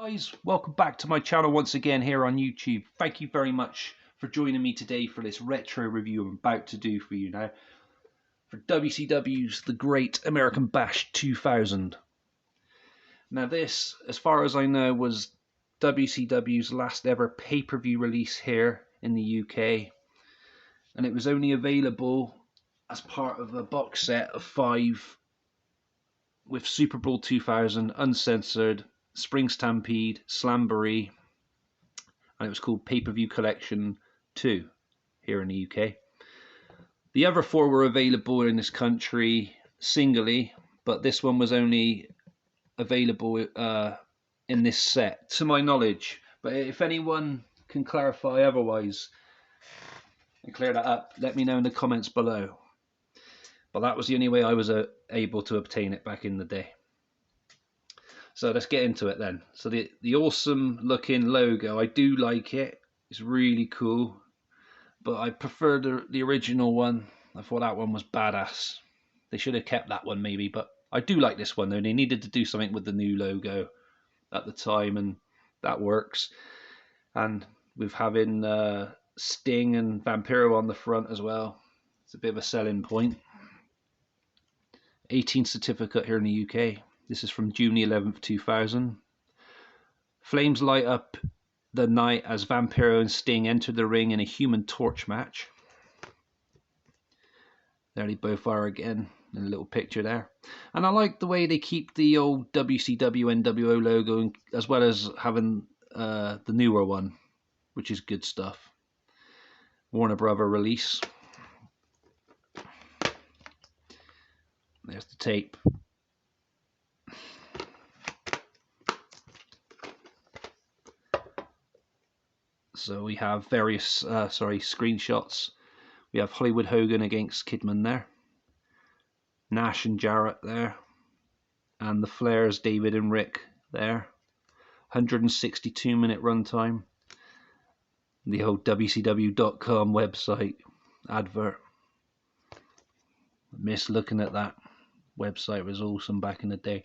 Guys, welcome back to my channel once again here on YouTube. Thank you very much for joining me today for this retro review I'm about to do for you now for WCW's The Great American Bash 2000. Now this, as far as I know, was WCW's last ever pay-per-view release here in the UK, and it was only available as part of a box set of 5 with Super Brawl 2000, Uncensored, Spring Stampede, Slamboree, and it was called Pay-Per-View Collection 2 here in the UK. The other 4 were available in this country singly, but this one was only available in this set, to my knowledge. But if anyone can clarify otherwise and clear that up, let me know in the comments below. But that was the only way I was able to obtain it back in the day. So let's get into it then. So the awesome looking logo, I do like it. It's really cool. But I prefer the original one. I thought that one was badass. They should have kept that one maybe. But I do like this one though. They needed to do something with the new logo at the time, and that works. And with having Sting and Vampiro on the front as well, it's a bit of a selling point. 18 certificate here in the UK. This is from June 11th, 2000. Flames light up the night as Vampiro and Sting enter the ring in a Human Torch match. There they both are again in a little picture there. And I like the way they keep the old WCW NWO logo as well as having the newer one, which is good stuff. Warner Brother release. There's the tape. So we have various screenshots. We have Hollywood Hogan against Kidman there, Nash and Jarrett there, and the Flairs, David and Rick there. 162-minute runtime. The old WCW.com website advert. I miss looking at that website. It was awesome back in the day.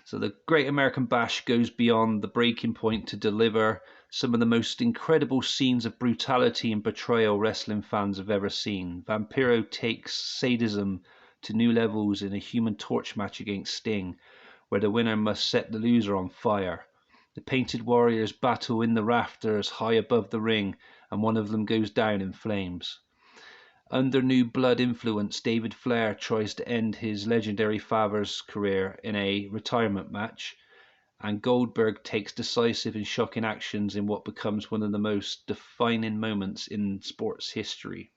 So the Great American Bash goes beyond the breaking point to deliver some of the most incredible scenes of brutality and betrayal wrestling fans have ever seen. Vampiro takes sadism to new levels in a Human Torch match against Sting, where the winner must set the loser on fire. The Painted Warriors battle in the rafters high above the ring, and one of them goes down in flames. Under new blood influence, David Flair tries to end his legendary father's career in a retirement match, and Goldberg takes decisive and shocking actions in what becomes one of the most defining moments in sports history.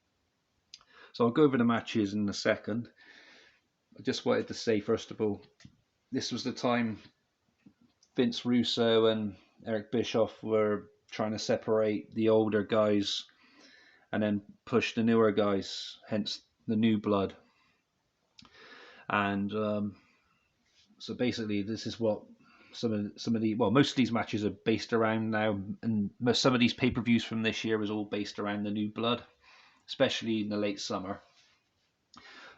So I'll go over the matches in a second. I just wanted to say, first of all, this was the time Vince Russo and Eric Bischoff were trying to separate the older guys and then push the newer guys, hence the new blood. And so basically, this is what most of these matches are based around now, and some of these pay-per-views from this year was all based around the new blood, especially in the late summer.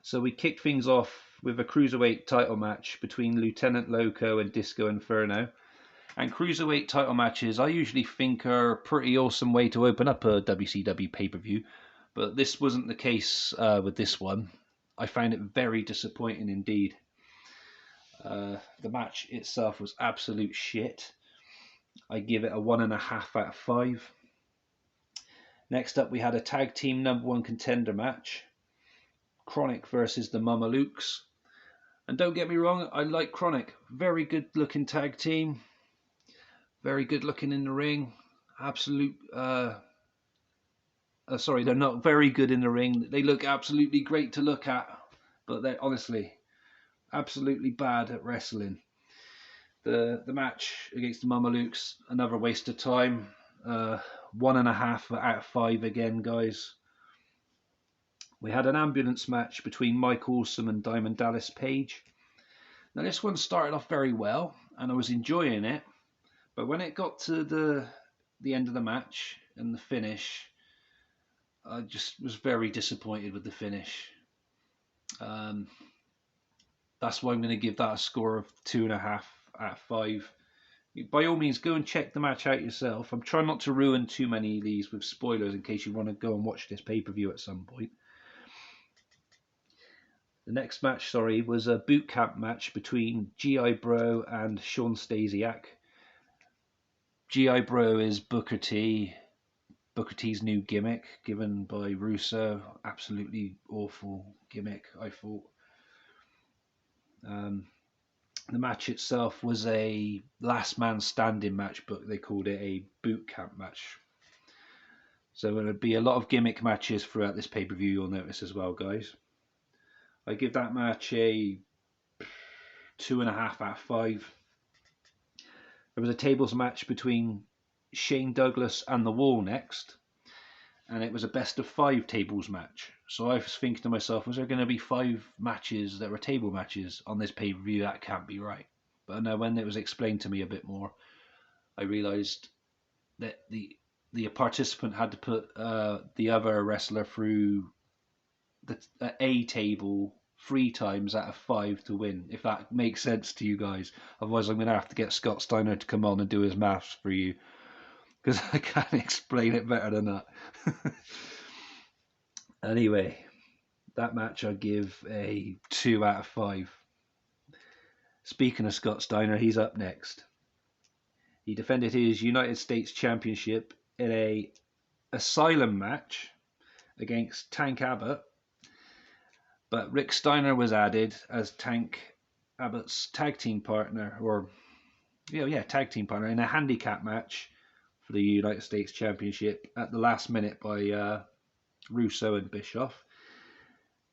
So we kicked things off with a cruiserweight title match between Lieutenant Loco and Disco Inferno. And cruiserweight title matches, I usually think, are a pretty awesome way to open up a WCW pay-per-view, but this wasn't the case with this one. I found it very disappointing indeed. The match itself was absolute shit. I give it a 1.5 out of 5. Next up, we had a tag team #1 contender match. Chronic versus the Mamalukes. And don't get me wrong, I like Chronic. Very good looking tag team. Very good looking in the ring. They're not very good in the ring. They look absolutely great to look at, but they're honestly absolutely bad at wrestling. The match against the Mamalukes, another waste of time. 1.5 out of 5 again, guys. We had an ambulance match between Mike Awesome and Diamond Dallas Page. Now this one started off very well, and I was enjoying it. But when it got to the end of the match and the finish, I just was very disappointed with the finish. That's why I'm going to give that a score of 2.5 out of 5. By all means, go and check the match out yourself. I'm trying not to ruin too many of these with spoilers in case you want to go and watch this pay-per-view at some point. The next match, was a boot camp match between G.I. Bro and Sean Stasiak. G.I. Bro is Booker T. Booker T's new gimmick given by Russo. Absolutely awful gimmick, I thought. The match itself was a last man standing match, but they called it a boot camp match. So there'll be a lot of gimmick matches throughout this pay-per-view, you'll notice as well, guys. I give that match a 2.5 out of 5. There was a tables match between Shane Douglas and The Wall next, and it was a best of 5 tables match. So I was thinking to myself, was there going to be 5 matches that were table matches on this pay-per-view? That can't be right. But no, when it was explained to me a bit more, I realised that the participant had to put the other wrestler through a table 3 times out of 5 to win, if that makes sense to you guys. Otherwise, I'm going to have to get Scott Steiner to come on and do his maths for you, because I can't explain it better than that. Anyway, that match I give a 2 out of 5. Speaking of Scott Steiner, he's up next. He defended his United States Championship in a Asylum match against Tank Abbott, but Rick Steiner was added as Tank Abbott's tag team partner, tag team partner in a handicap match for the United States Championship at the last minute by Russo and Bischoff.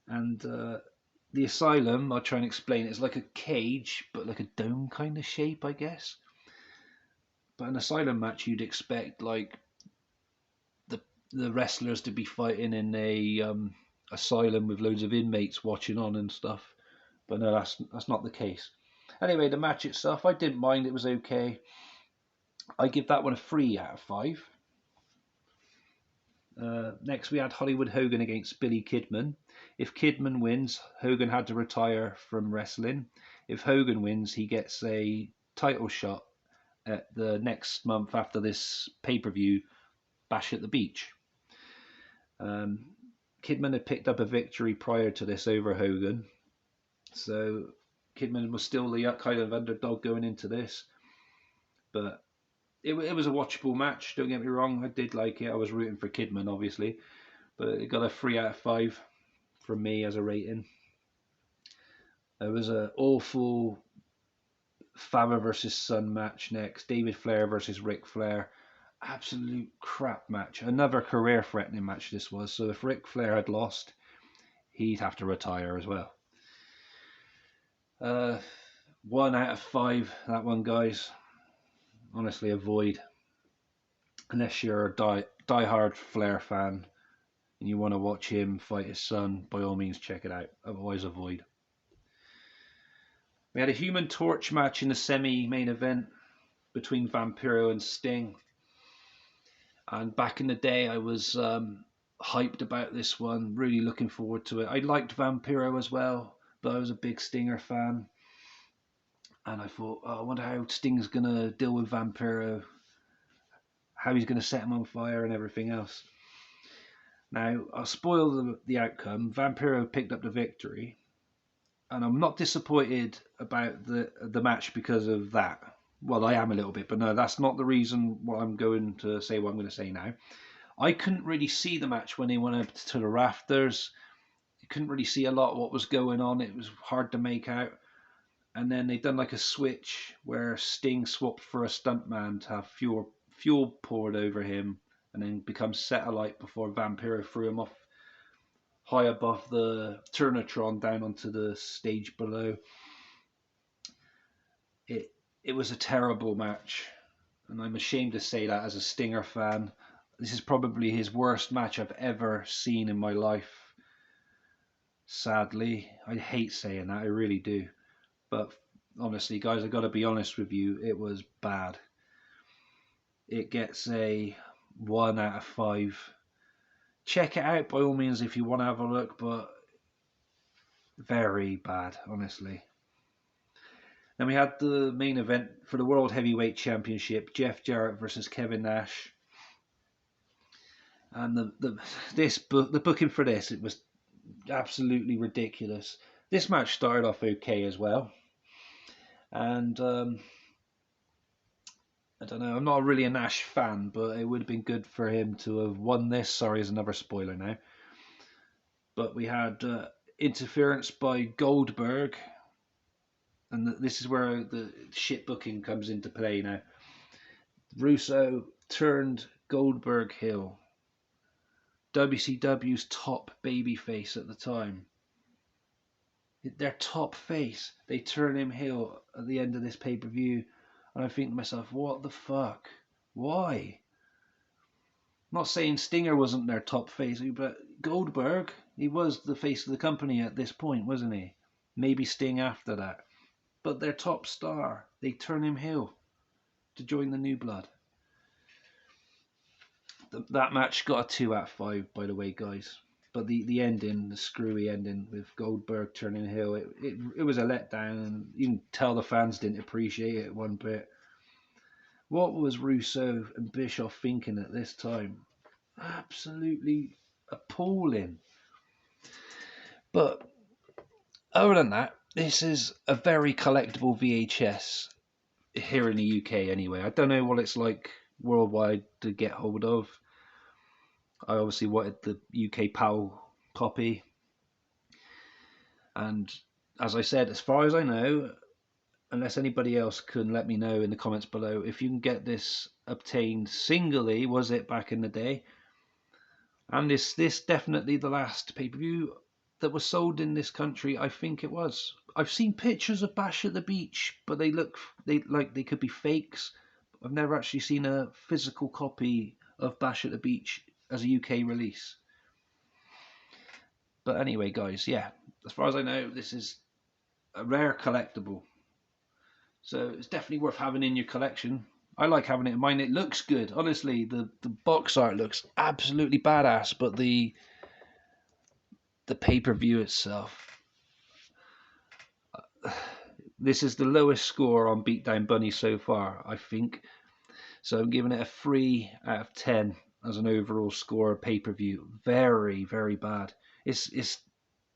And the Asylum, I'll try and explain, it's like a cage, but like a dome kind of shape, I guess. But an Asylum match, you'd expect like the wrestlers to be fighting in a asylum with loads of inmates watching on and stuff. But no, that's not the case. Anyway, the match itself, I didn't mind. It was okay. I give that one a 3 out of 5. Next, we had Hollywood Hogan against Billy Kidman. If Kidman wins, Hogan had to retire from wrestling. If Hogan wins, he gets a title shot at the next month after this pay-per-view, Bash at the Beach. Kidman had picked up a victory prior to this over Hogan, so Kidman was still the kind of underdog going into this. But it was a watchable match, don't get me wrong. I did like it. I was rooting for Kidman, obviously, but it got a 3 out of 5 from me as a rating. There was an awful father versus son match next. David Flair versus Ric Flair. Absolute crap match. Another career-threatening match this was. So if Ric Flair had lost, he'd have to retire as well. 1 out of 5, that one, guys. Honestly, avoid. Unless you're a die-hard Flair fan and you want to watch him fight his son, by all means check it out. Otherwise, avoid. We had a Human Torch match in the semi-main event between Vampiro and Sting. And back in the day, I was hyped about this one, really looking forward to it. I liked Vampiro as well, but I was a big Stinger fan. And I thought, I wonder how Sting's going to deal with Vampiro, how he's going to set him on fire and everything else. Now, I'll spoil the outcome. Vampiro picked up the victory. And I'm not disappointed about the match because of that. Well, I am a little bit, but no, that's not the reason why I'm going to say what I'm going to say now. I couldn't really see the match when they went up to the rafters. You couldn't really see a lot of what was going on. It was hard to make out. And then they done like a switch where Sting swapped for a stuntman to have fuel poured over him and then become set alight before Vampiro threw him off high above the Turnatron down onto the stage below. It was a terrible match, and I'm ashamed to say that as a Stinger fan. This is probably his worst match I've ever seen in my life. Sadly, I hate saying that, I really do. But honestly, guys, I've got to be honest with you, it was bad. It gets a 1 out of 5. Check it out by all means if you want to have a look, but very bad, honestly. Then we had the main event for the World Heavyweight Championship, Jeff Jarrett versus Kevin Nash. And the booking for this, it was absolutely ridiculous. This match started off okay as well. And I don't know, I'm not really a Nash fan, but it would have been good for him to have won this. Sorry, is another spoiler now. But we had interference by Goldberg. And this is where the shit booking comes into play now. Russo turned Goldberg heel, WCW's top babyface at the time. Their top face. They turn him heel at the end of this pay-per-view. And I think to myself, what the fuck? Why? I'm not saying Stinger wasn't their top face, but Goldberg, he was the face of the company at this point, wasn't he? Maybe Sting after that. But their top star, they turn him heel to join the New Blood. That match got a 2 out of 5, by the way, guys. But the ending, the screwy ending with Goldberg turning heel, it was a letdown, and you can tell the fans didn't appreciate it one bit. What was Russo and Bischoff thinking at this time? Absolutely appalling. But other than that, this is a very collectible VHS here in the UK anyway. I don't know what it's like worldwide to get hold of. I obviously wanted the UK PAL copy. And as I said, as far as I know, unless anybody else can let me know in the comments below, if you can get this obtained singly, was it back in the day? And is this definitely the last pay-per-view that was sold in this country? I think it was. I've seen pictures of Bash at the Beach, but they could be fakes. I've never actually seen a physical copy of Bash at the Beach as a UK release. But anyway, guys, yeah, as far as I know, this is a rare collectible. So it's definitely worth having in your collection. I like having it in mine. It looks good. Honestly, the box art looks absolutely badass, but the pay-per-view itself. This is the lowest score on Beatdown Bunny so far, I think. So I'm giving it a 3 out of 10 as an overall score of pay-per-view. Very, very bad. It's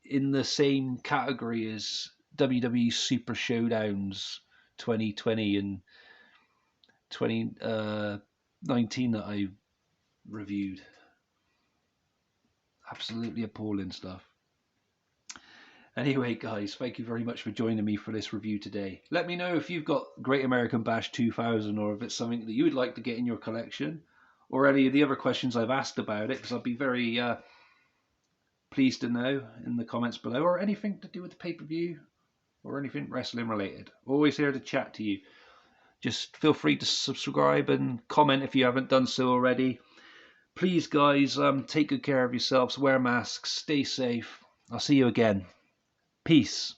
in the same category as WWE Super Showdowns 2020 and 2019 that I reviewed. Absolutely appalling stuff. Anyway, guys, thank you very much for joining me for this review today. Let me know if you've got Great American Bash 2000 or if it's something that you would like to get in your collection, or any of the other questions I've asked about it, because I'd be very pleased to know in the comments below, or anything to do with the pay-per-view or anything wrestling related. Always here to chat to you. Just feel free to subscribe and comment if you haven't done so already. Please, guys, take good care of yourselves, wear masks, stay safe. I'll see you again. Peace.